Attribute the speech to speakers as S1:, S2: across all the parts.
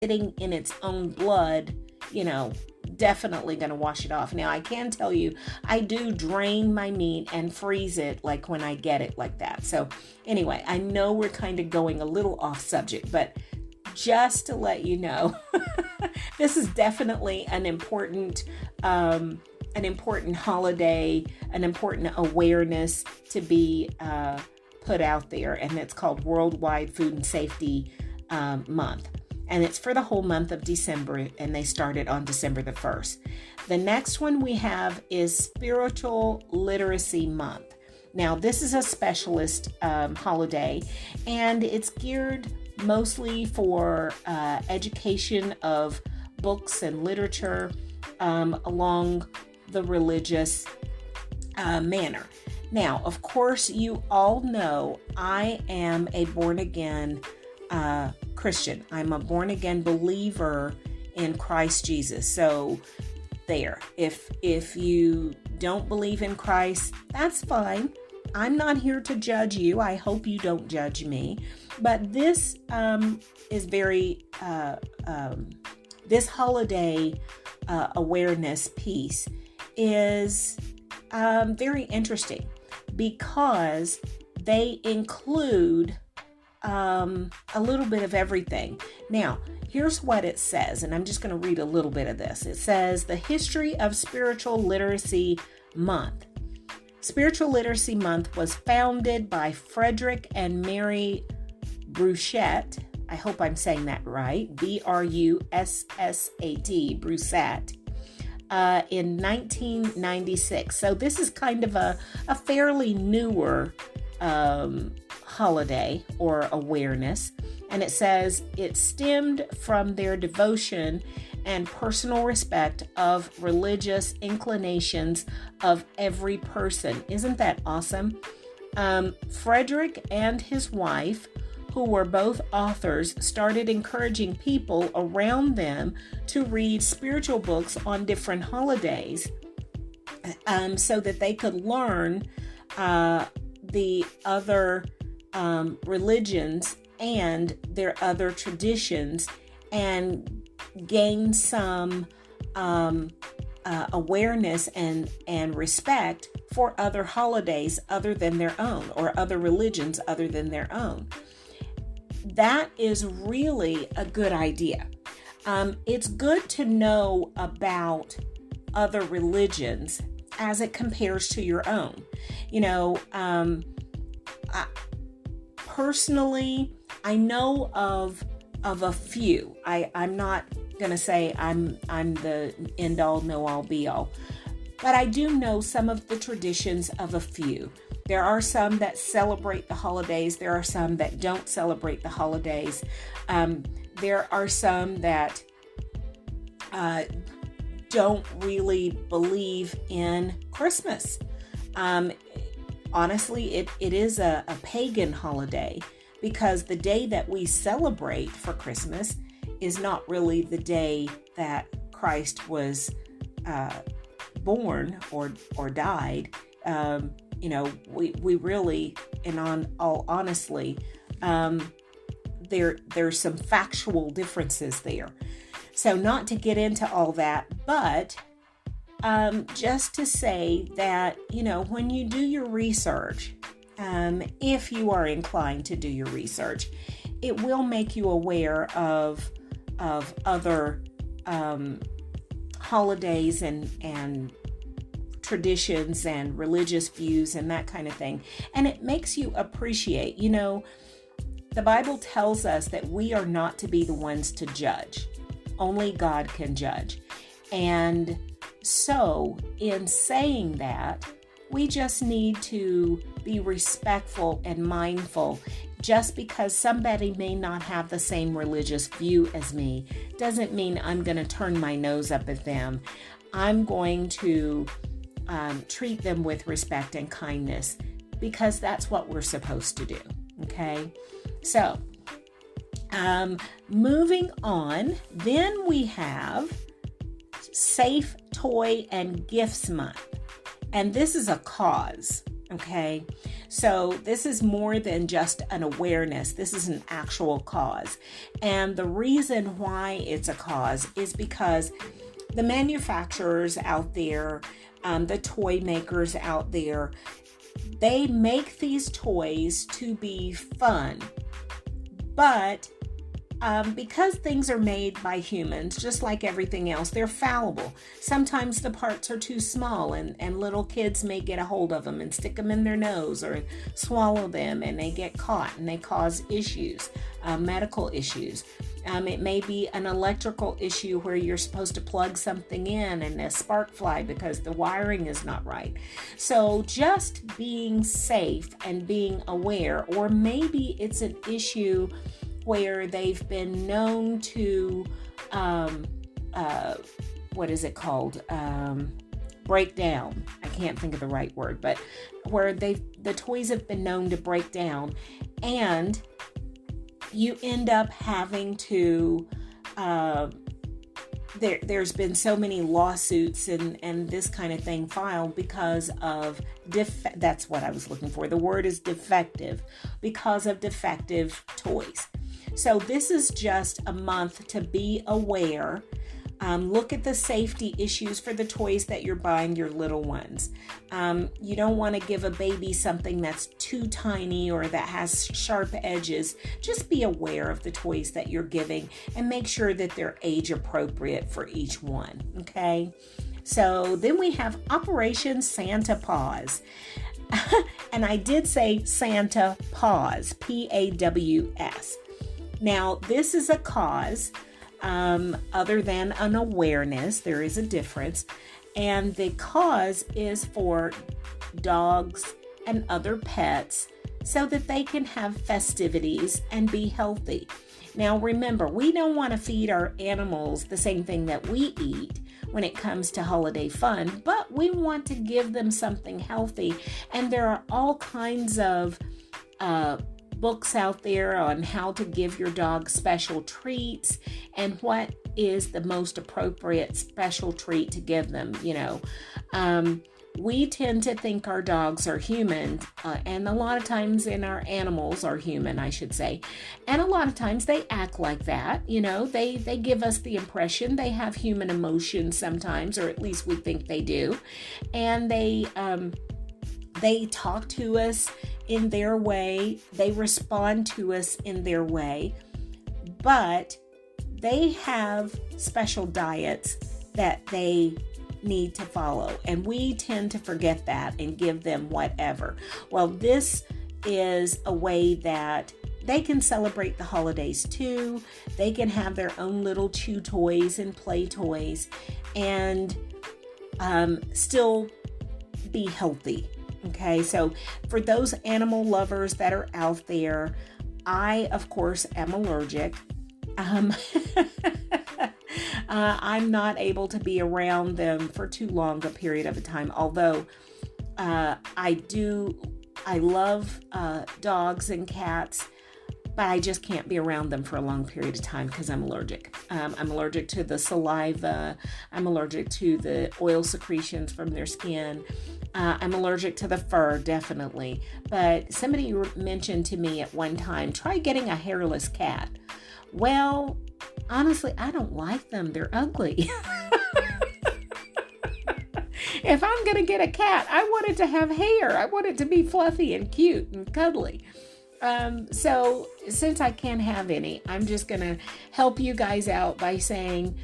S1: sitting in its own blood, definitely going to wash it off. Now, I can tell you, I do drain my meat and freeze it like when I get it like that. So anyway, I know we're kind of going a little off subject, but just to let you know, this is definitely an important holiday, an important awareness to be put out there. And it's called Worldwide Food and Safety Month. And it's for the whole month of December, and they started on December the 1st. The next one we have is Spiritual Literacy Month. Now, this is a specialist holiday, and it's geared mostly for education of books and literature along the religious manner. Now, of course, you all know I am a born-again Christian. I'm a born-again believer in Christ Jesus. So there, if you don't believe in Christ, that's fine. I'm not here to judge you. I hope you don't judge me. But this is very, this holiday awareness piece is very interesting because they include a little bit of everything. Now, here's what it says, and I'm just going to read a little bit of this. It says, the history of Spiritual Literacy Month. Spiritual Literacy Month was founded by Frederick and Mary Brussat. I hope I'm saying that right. Brussat, Brussat, in 1996. So this is kind of a fairly newer holiday or awareness. And it says it stemmed from their devotion and personal respect of religious inclinations of every person. Isn't that awesome? Frederick and his wife, who were both authors, started encouraging people around them to read spiritual books on different holidays so that they could learn the other religions and their other traditions and gain some awareness and respect for other holidays other than their own, or other religions other than their own. That is really a good idea. It's good to know about other religions as it compares to your own. Personally, I know of a few. I'm not going to say I'm the end all, know all, be all. But I do know some of the traditions of a few. There are some that celebrate the holidays. There are some that don't celebrate the holidays. There are some that don't really believe in Christmas. Honestly, it is a pagan holiday, because the day that we celebrate for Christmas is not really the day that Christ was born or died. We really, and on all honestly, there's some factual differences there. So not to get into all that, but just to say that, when you do your research, if you are inclined to do your research, it will make you aware of other holidays and traditions and religious views and that kind of thing. And it makes you appreciate, the Bible tells us that we are not to be the ones to judge. Only God can judge. And so in saying that, we just need to be respectful and mindful. Just because somebody may not have the same religious view as me doesn't mean I'm going to turn my nose up at them. I'm going to treat them with respect and kindness, because that's what we're supposed to do. Okay? So, moving on, then we have Safe Toy and Gifts Month. And this is a cause. Okay, so this is more than just an awareness. This is an actual cause. And the reason why it's a cause is because the manufacturers out there, the toy makers out there, they make these toys to be fun. But because things are made by humans, just like everything else, they're fallible. Sometimes the parts are too small and little kids may get a hold of them and stick them in their nose or swallow them, and they get caught and they cause issues, medical issues. It may be an electrical issue where you're supposed to plug something in and a spark fly because the wiring is not right. So just being safe and being aware, or maybe it's an issue where they've been known to, break down. I can't think of the right word, but where the toys have been known to break down, and you end up having to, there's been so many lawsuits and this kind of thing filed because of, that's what I was looking for. The word is defective, because of defective toys. So this is just a month to be aware. Look at the safety issues for the toys that you're buying your little ones. You don't want to give a baby something that's too tiny or that has sharp edges. Just be aware of the toys that you're giving and make sure that they're age appropriate for each one. Okay. So then we have Operation Santa Paws. And I did say Santa Paws, Paws. Now, this is a cause other than an awareness. There is a difference. And the cause is for dogs and other pets so that they can have festivities and be healthy. Now, remember, we don't want to feed our animals the same thing that we eat when it comes to holiday fun, but we want to give them something healthy. And there are all kinds of books out there on how to give your dog special treats and what is the most appropriate special treat to give them. We tend to think our dogs are human, and a lot of times our animals are human, I should say. And a lot of times they act like that. They give us the impression they have human emotions sometimes, or at least we think they do. And they talk to us in their way. They respond to us in their way. But they have special diets that they need to follow, and we tend to forget that and give them whatever. Well, this is a way that they can celebrate the holidays too. They can have their own little chew toys and play toys and still be healthy. Okay, so for those animal lovers that are out there, I, of course, am allergic. I'm not able to be around them for too long a period of a time, although I love dogs and cats, but I just can't be around them for a long period of time because I'm allergic. I'm allergic to the saliva. I'm allergic to the oil secretions from their skin. I'm allergic to the fur, definitely. But somebody mentioned to me at one time, try getting a hairless cat. Well, honestly, I don't like them. They're ugly. If I'm going to get a cat, I want it to have hair. I want it to be fluffy and cute and cuddly. So since I can't have any, I'm just going to help you guys out by saying,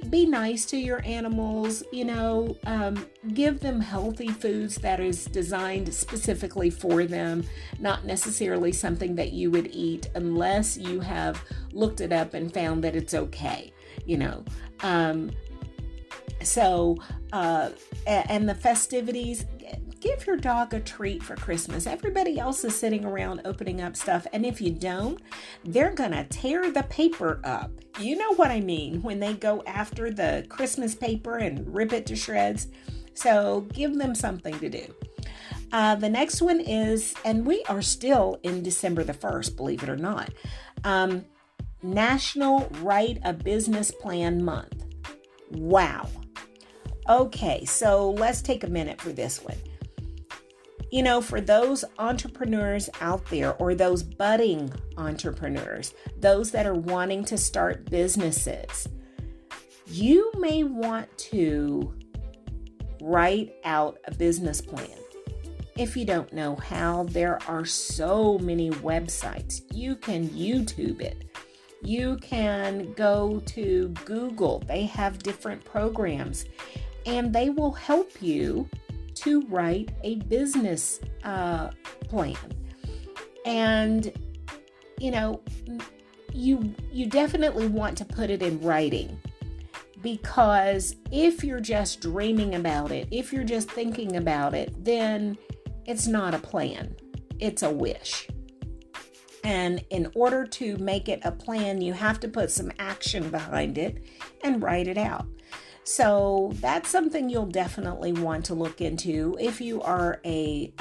S1: be nice to your animals, give them healthy foods that is designed specifically for them, not necessarily something that you would eat unless you have looked it up and found that it's okay, and the festivities, give your dog a treat for Christmas. Everybody else is sitting around opening up stuff, and if you don't, they're gonna tear the paper up. You know what I mean when they go after the Christmas paper and rip it to shreds. So give them something to do. The next one is, and we are still in December the 1st, believe it or not, National Write a Business Plan Month. Wow. Okay, so let's take a minute for this one. For those entrepreneurs out there, or those budding entrepreneurs, those that are wanting to start businesses, you may want to write out a business plan. If you don't know how, there are so many websites. You can YouTube it. You can go to Google. They have different programs, and they will help you to write a business plan. And, you definitely want to put it in writing, because if you're just dreaming about it, if you're just thinking about it, then it's not a plan. It's a wish. And in order to make it a plan, you have to put some action behind it and write it out. So that's something you'll definitely want to look into if you are a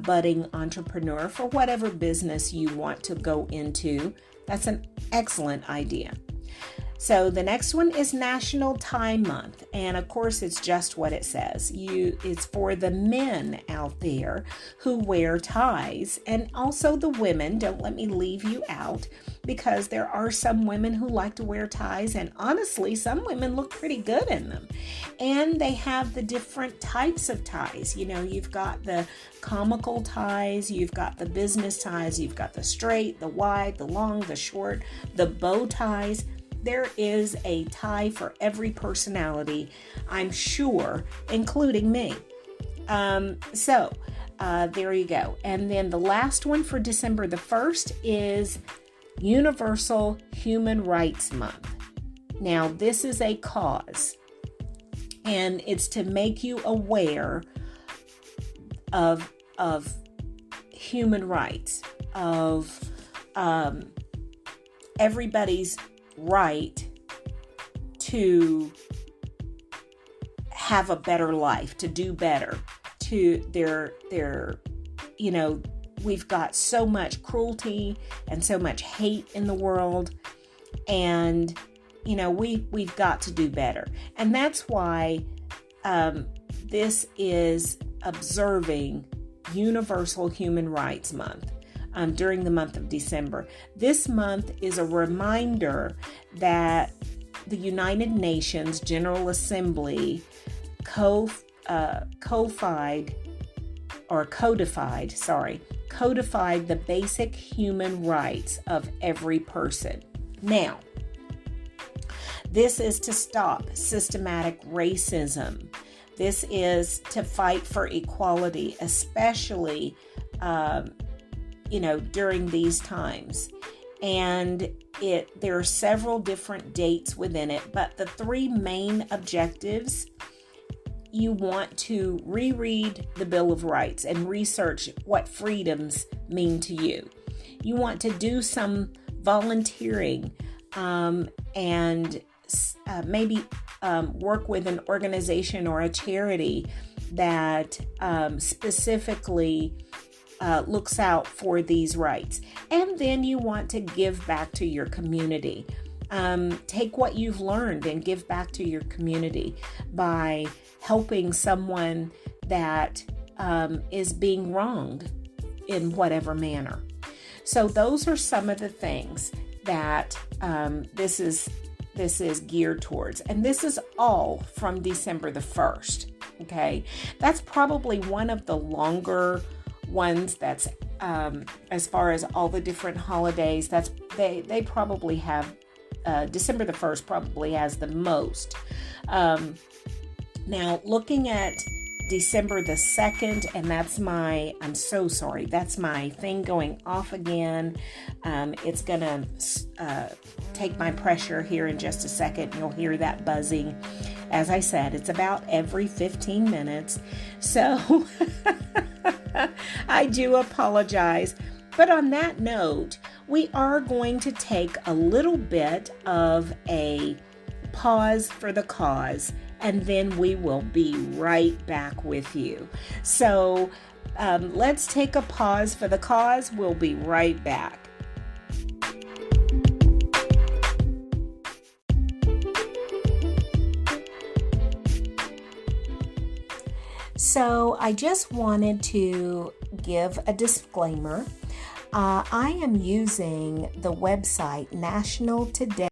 S1: budding entrepreneur for whatever business you want to go into. That's an excellent idea. So the next one is National Tie Month. And of course, it's just what it says. It's for the men out there who wear ties, and also the women. Don't let me leave you out, because there are some women who like to wear ties, and honestly, some women look pretty good in them. And they have the different types of ties. You've got the comical ties, you've got the business ties, you've got the straight, the wide, the long, the short, the bow ties. There is a tie for every personality, I'm sure, including me. So there you go. And then the last one for December the 1st is Universal Human Rights Month. Now, this is a cause, and it's to make you aware of human rights, of everybody's right to have a better life, to do better, to we've got so much cruelty and so much hate in the world, and we've got to do better. And that's why this is observing Universal Human Rights Month. During the month of December. This month is a reminder that the United Nations General Assembly codified the basic human rights of every person. Now, this is to stop systematic racism. This is to fight for equality, especially during these times. And there are several different dates within it, but the three main objectives: you want to reread the Bill of Rights and research what freedoms mean to you. You want to do some volunteering and maybe work with an organization or a charity that specifically looks out for these rights. And then you want to give back to your community. Take what you've learned and give back to your community by helping someone that is being wronged in whatever manner. So those are some of the things that this is geared towards. And this is all from December the 1st. Okay. That's probably one of the longer ones. That's as far as all the different holidays, they probably have December the 1st probably has the most. Now looking at December the 2nd, and I'm so sorry, that's my thing going off again. It's gonna take my pressure here in just a second. You'll hear that buzzing. As I said, it's about every 15 minutes. So I do apologize. But on that note, we are going to take a little bit of a pause for the cause, and then we will be right back with you. So let's take a pause for the cause. We'll be right back. So I just wanted to give a disclaimer. I am using the website National Today